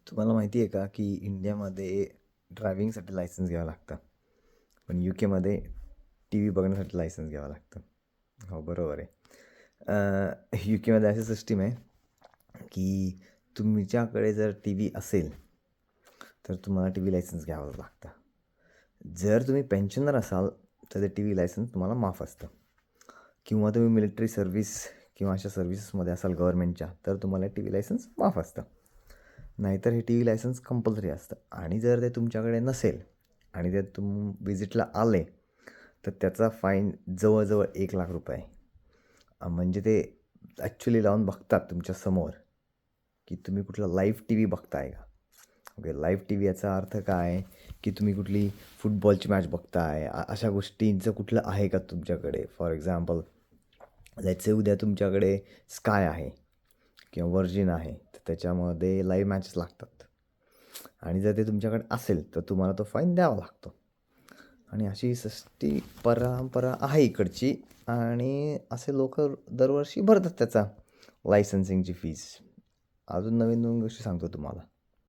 तुम्हाला माहिती आहे का की इंडियामध्ये ड्रायविंगसाठी लायसन्स घ्यावं लागतं, पण UKमध्ये टी व्ही बघण्यासाठी लायसन्स घ्यावं लागतं. हो, बरोबर आहे. UKमध्ये अशी सिस्टीम आहे की तुमच्याकडे जर टी व्ही असेल तर तुम्हाला टी व्ही लायसन्स घ्यावं लागतं. जर तुम्ही पेन्शनर असाल तर ते टी व्ही लायसन्स तुम्हाला माफ असतं, किंवा तुम्ही मिलिटरी सर्व्हिस किंवा अशा सर्व्हिसेसमध्ये असाल गव्हर्नमेंटच्या, तर तुम्हाला टी व्ही लायसन्स माफ असतं. नाहीतर हे टी व्ही लायसन्स कंपल्सरी असतं. आणि जर ते तुमच्याकडे नसेल आणि ते विजिटला आले तर त्याचा फाईन जवळजवळ ₹1,00,000 आहे. म्हणजे ते ॲक्च्युली लावून बघतात तुमच्यासमोर की तुम्ही कुठला लाईव्ह टी व्ही बघताय का. ओके, लाईव्ह टी व्ही याचा अर्थ काय, की तुम्ही कुठली फुटबॉलची मॅच बघताय, अशा गोष्टींचं कुठलं आहे का तुमच्याकडे. फॉर एक्झाम्पल, लेट्स से उद्या तुमच्याकडे स्काय आहे किंवा व्हर्जिन आहे, तर त्याच्यामध्ये लाईव्ह मॅचेस लागतात. आणि जर ते तुमच्याकडे असेल तर तुम्हाला तो फाईन द्यावा लागतो. आणि अशी सृष्टी परंपरा आहे इकडची, आणि असे लोक दरवर्षी भरतात त्याचा लायसन्सिंगची फीज. अजून नवीन नवीन गोष्टी सांगतो तुम्हाला.